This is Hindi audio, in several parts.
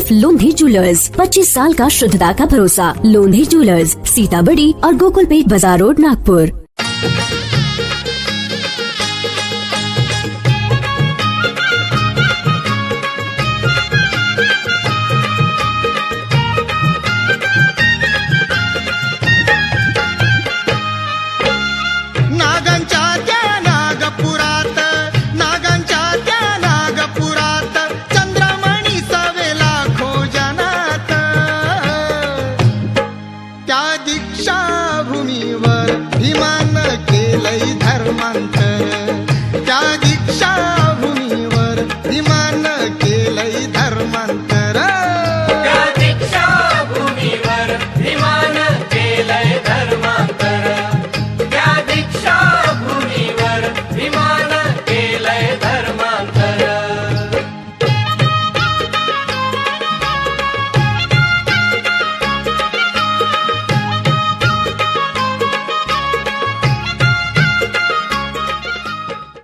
सिर्फ लोंधी ज्वेलर्स, 25 साल का शुद्धता का भरोसा। लोंधी ज्वेलर्स, सीताबड़ी और गोकुलपेट बाजार रोड, नागपुर।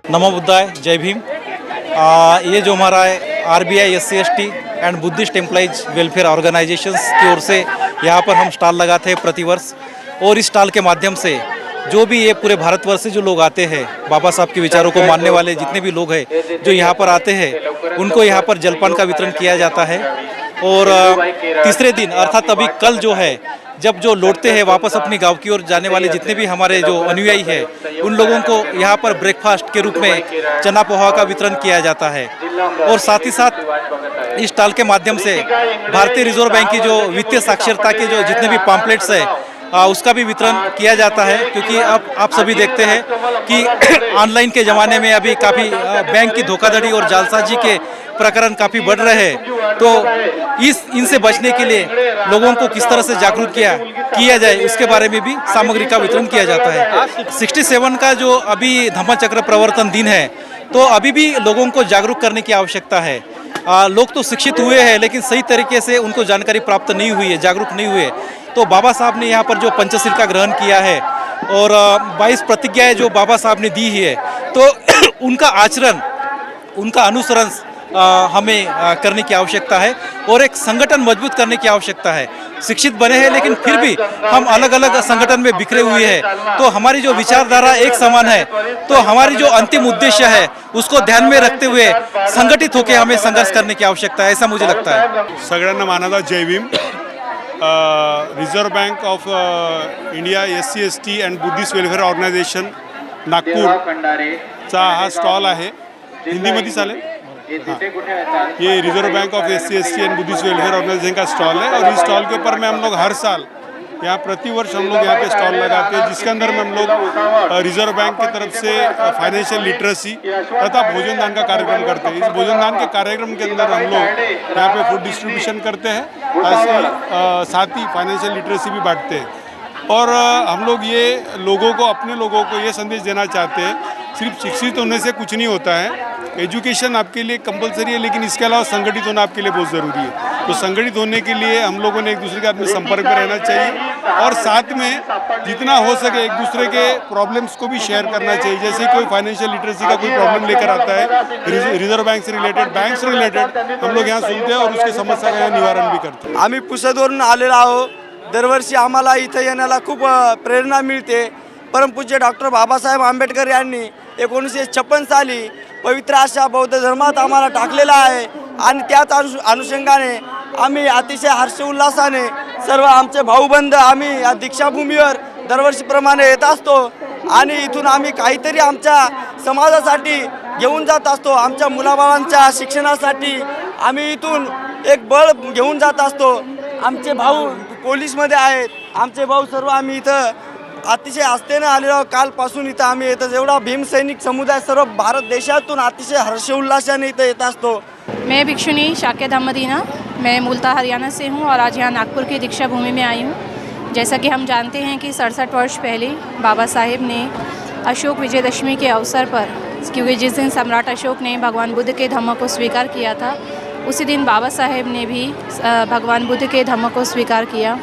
नमो बुद्धाय, जय भीम। ये जो हमारा RBI SC/ST and Buddhist employees welfare organisations की ओर से यहाँ पर हम स्टॉल लगाते हैं प्रतिवर्ष, और इस स्टॉल के माध्यम से जो भी ये पूरे भारतवर्ष से जो लोग आते हैं, बाबा साहब के विचारों को मानने वाले जितने भी लोग हैं जो यहाँ पर आते हैं, उनको यहाँ पर जलपान का वितरण किया जाता है। और तीसरे दिन अर्थात अभी कल जो है, जब जो लौटते हैं वापस अपनी गांव की ओर जाने वाले जितने भी हमारे जो अनुयायी हैं, उन लोगों को यहाँ पर ब्रेकफास्ट के रूप में चना पोहा का वितरण किया जाता है। और साथ ही साथ इस स्टॉल के माध्यम से भारतीय रिजर्व बैंक की जो वित्तीय साक्षरता के जो जितने भी पम्पलेट्स है उसका भी वितरण किया जाता है, क्योंकि अब आप सभी देखते हैं कि ऑनलाइन के ज़माने में अभी काफ़ी बैंक की धोखाधड़ी और जालसाजी के प्रकरण काफ़ी बढ़ रहे हैं। तो इनसे बचने के लिए लोगों को किस तरह से जागरूक किया जाए, उसके बारे में भी सामग्री का वितरण किया जाता है। 67 का जो अभी धम्म चक्र प्रवर्तन दिन है, तो अभी भी लोगों को जागरूक करने की आवश्यकता है। लोग तो शिक्षित हुए हैं, लेकिन सही तरीके से उनको जानकारी प्राप्त नहीं हुई है, जागरूक नहीं हुए। तो बाबा साहब ने यहाँ पर जो पंचशील का ग्रहण किया है और 22 प्रतिज्ञाएं जो बाबा साहब ने दी है, तो उनका आचरण, उनका अनुसरण हमें करने की आवश्यकता है, और एक संगठन मजबूत करने की आवश्यकता है। शिक्षित बने हैं, लेकिन फिर भी हम अलग अलग संगठन में बिखरे हुए हैं। तो हमारी जो विचारधारा एक समान है, तो हमारी जो अंतिम उद्देश्य है उसको ध्यान में रखते हुए संगठित होकर हमें संघर्ष करने की आवश्यकता है, ऐसा मुझे लगता है। सगळ्यांना मानाचा जय Bhim. Reserve bank of India SC/ST and Buddhist welfare organisation नागपूरचा हा स्टॉल आहे, हिंदीमध्ये चालेल। ये reserve bank of SC/ST and Buddhist welfare organisation का स्टॉल है, और इस स्टॉल के ऊपर में हम लोग हर साल यहाँ प्रतिवर्ष हम लोग यहाँ पे स्टॉल लगाते हैं, जिसके अंदर में हम लोग रिजर्व बैंक की तरफ से फाइनेंशियल लिटरेसी तथा भोजन दान का कार्यक्रम करते हैं। इस भोजन दान के कार्यक्रम के अंदर हम लोग यहाँ पे फूड डिस्ट्रीब्यूशन करते हैं, ऐसे साथ ही फाइनेंशियल लिटरेसी भी बांटते हैं। और हम लोग ये लोगों को, अपने लोगों को ये संदेश देना चाहते हैं, सिर्फ शिक्षित होने से कुछ नहीं होता है। एजुकेशन आपके लिए कंपलसरी है, लेकिन इसके अलावा संगठित होना आपके लिए बहुत ज़रूरी है। तो संगठित होने के लिए हम लोगों ने एक दूसरे के आदमी संपर्क में रहना चाहिए, और साथ में जितना हो सके एक दूसरे के प्रॉब्लम्स को भी शेयर करना चाहिए। जैसे कोई फाइनेंशियल लिटरेसी का कोई प्रॉब्लम लेकर आता है, रिजर्व बैंक से रिलेटेड, बैंक से रिलेटेड, हम लोग यहाँ सुनते हैं और उसकी समस्या का निवारण भी करते हैं। आम्ही पुसदवरून आलेलो आहोत। दरवर्षी आम्हाला इथं येण्याला खूप प्रेरणा मिळते। परमपूज्य डॉक्टर बाबासाहेब आंबेडकर यांनी 1956 साली पवित्र अशा बौद्ध धर्मात आम्हाला टाकलेला आहे, आणि त्याच अनुषंगाने आम्ही अतिशय हर्षोल्लासाने सर्व आमचे भाऊबंद आम्ही या दीक्षाभूमीवर दरवर्षीप्रमाणे येत असतो, आणि इथून आम्ही काहीतरी आमच्या समाजासाठी घेऊन जात असतो। आमच्या मुलाबाळांच्या शिक्षणासाठी आम्ही इथून एक बळ घेऊन जात असतो। आमचे भाऊ पोलीसमध्ये आहेत, आमचे भाऊ सर्व आम्ही इथं अतिशय आस्थेने आलेलो। कालपासून इथं आम्ही येतो, जेवढा भीमसैनिक समुदाय सर्व भारत देशातून अतिशय हर्षोल्लासाने इथं येत असतो। मैं भिक्षुनी शाक्य धामदीना, मैं मूलतः हरियाणा से हूँ और आज यहाँ नागपुर की दीक्षा भूमि में आई हूँ। जैसा कि हम जानते हैं कि 67 वर्ष पहले बाबा साहेब ने अशोक विजयदशमी के अवसर पर, क्योंकि जिस दिन सम्राट अशोक ने भगवान बुद्ध के धम्म को स्वीकार किया था, उसी दिन बाबा साहेब ने भी भगवान बुद्ध के धम्म को स्वीकार किया।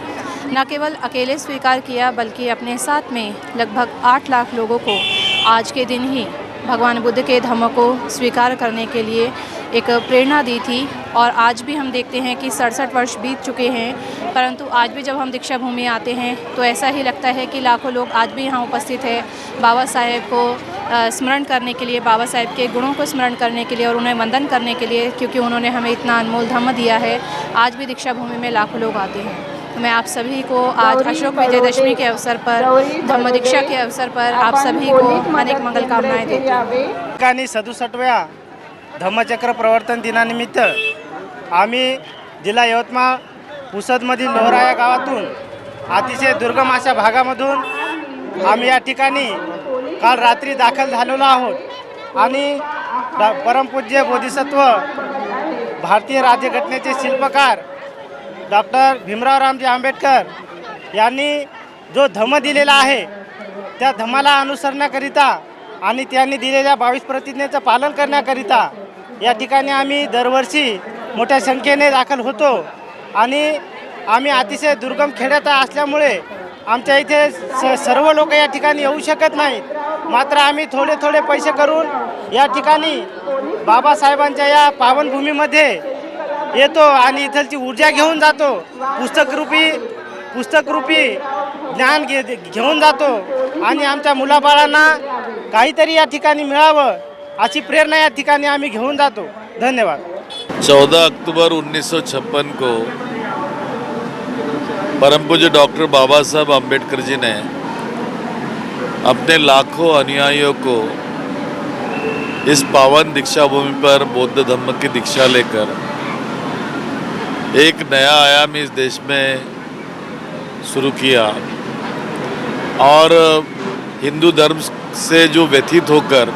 न केवल अकेले स्वीकार किया, बल्कि अपने साथ में लगभग 8 लाख लोगों को आज के दिन ही भगवान बुद्ध के धम्म को स्वीकार करने के लिए एक प्रेरणा दी थी। और आज भी हम देखते हैं कि 67 वर्ष बीत चुके हैं, परंतु आज भी जब हम दीक्षा भूमि आते हैं तो ऐसा ही लगता है कि लाखों लोग आज भी यहाँ उपस्थित है बाबा साहेब को स्मरण करने के लिए, बाबा साहेब के गुणों को स्मरण करने के लिए और उन्हें वंदन करने के लिए, क्योंकि उन्होंने हमें इतना अनमोल धम्म दिया है। आज भी दीक्षा भूमि में लाखों लोग आते हैं। तो मैं आप सभी को आज अशोक विजयदशमी के अवसर पर, धम्म दीक्षा के अवसर पर आप सभी को अनेक मंगल कामनाएं देती हूँ। ठिकाणी 67व्या धम्मचक्र प्रवर्तन दिनानिमित्त आम्ही जिल्हा यवतमाळ पुसदमधील लोहरा या गावातून अतिशय दुर्गम अशा भागामधून आम्ही या ठिकाणी काल रात्री दाखल झालेलो आहोत आणि परमपूज्य बोधिसत्व भारतीय राज्यघटनेचे शिल्पकार डॉक्टर भीमराव रामजी आंबेडकर यांनी जो धम्म दिलेला आहे त्या धम्माला अनुसरण्याकरिता आणि त्यांनी दिलेल्या 22 प्रतिज्ञेचं पालन करण्याकरिता या ठिकाणी आम्ही दरवर्षी मोठ्या संख्येने दाखल होतो आणि आम्ही अतिशय दुर्गम खेड्यात असल्यामुळे आमच्या इथे सर्व लोक या ठिकाणी येऊ शकत नाहीत। मात्र आम्ही थोडे थोडे पैसे करून या ठिकाणी बाबासाहेबांच्या या पावनभूमीमध्ये येतो आणि इथलची ऊर्जा घेऊन जातो, पुस्तकरूपी ज्ञान घेऊन जातो आणि आमच्या मुलाबाळांना काहीतरी या ठिकाणी मिळावं अशी प्रेरणा या ठिकाणी आम्ही घेऊन जातो। धन्यवाद। 14 अक्टूबर 1956 को परम पूज्य डॉक्टर बाबा साहब आम्बेडकर जी ने अपने लाखों अनुयायियों को इस पावन दीक्षा भूमि पर बौद्ध धम्म की दीक्षा लेकर एक नया आयाम इस देश में शुरू किया और हिंदू धर्म से जो व्यथित होकर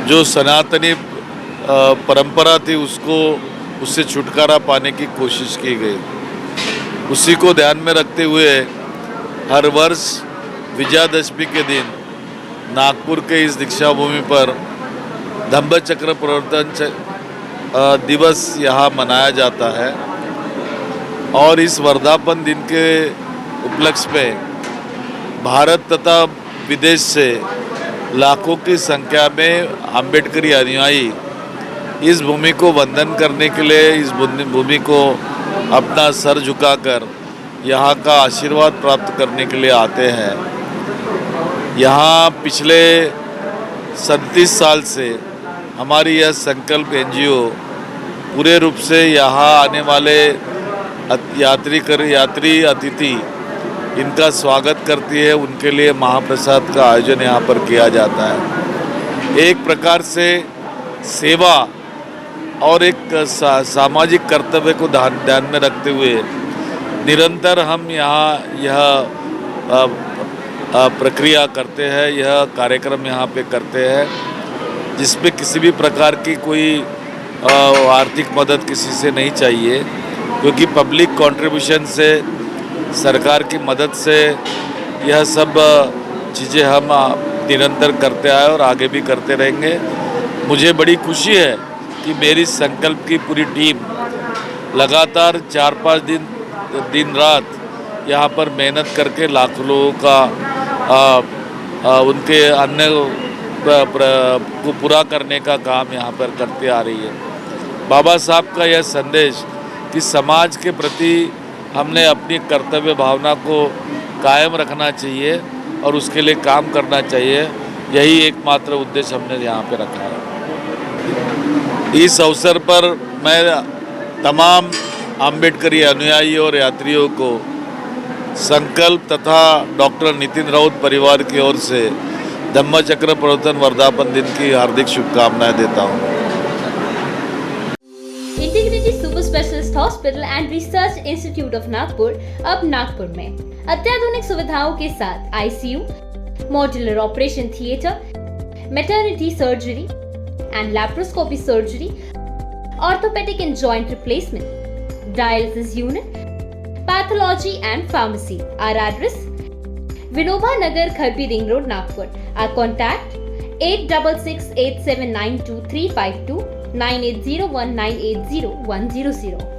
जो सनातनी परंपरा थी उससे छुटकारा पाने की कोशिश की गई। उसी को ध्यान में रखते हुए हर वर्ष विजयादशमी के दिन नागपुर के इस दीक्षा भूमि पर धम्मचक्र प्रवर्तन दिवस यहाँ मनाया जाता है और इस वर्धापन दिन के उपलक्ष्य में भारत तथा विदेश से लाखों की संख्या में आम्बेडकरी अनुयायी इस भूमि को वंदन करने के लिए, इस भूमि को अपना सर झुकाकर यहाँ का आशीर्वाद प्राप्त करने के लिए आते हैं। यहाँ पिछले 37 साल से हमारी यह संकल्प एनजीओ पूरे रूप से यहाँ आने वाले यात्री अतिथि इनका स्वागत करती है। उनके लिए महाप्रसाद का आयोजन यहाँ पर किया जाता है। एक प्रकार से सेवा और एक सामाजिक कर्तव्य को ध्यान में रखते हुए निरंतर हम यहाँ यह प्रक्रिया करते हैं, यह कार्यक्रम यहाँ पे करते हैं, जिसमें किसी भी प्रकार की कोई आर्थिक मदद किसी से नहीं चाहिए, क्योंकि पब्लिक कंट्रीब्यूशन से, सरकार की मदद से यह सब चीज़ें हम निरंतर करते आए और आगे भी करते रहेंगे। मुझे बड़ी खुशी है कि मेरी संकल्प की पूरी टीम लगातार 4-5 दिन रात यहाँ पर मेहनत करके लाखों लोगों का उनके अन्य को पूरा करने का काम यहाँ पर करते आ रही है। बाबा साहब का यह संदेश कि समाज के प्रति हमने अपनी कर्तव्य भावना को कायम रखना चाहिए और उसके लिए काम करना चाहिए, यही एकमात्र उद्देश्य हमने यहाँ पे रखा है। इस अवसर पर मैं तमाम आम्बेडकरी अनुयायी और यात्रियों को संकल्प तथा डॉक्टर नितिन राउत परिवार की ओर से धम्मचक्र प्रवर्तन वर्धापन दिन की हार्दिक शुभकामनाएं देता हूँ। Integrity super specialist hospital and research institute of Nagpur अब नागपुर में अत्याधुनिक सुविधाओं के साथ ICU, modular operation theatre, maternity surgery and laparoscopy surgery, orthopaedic and joint replacement, dialysis unit, pathology and pharmacy. Our address: Vinoba Nagar, Kharbi Ring Road, Nagpur. Our contact: 8668792352, 9801980100.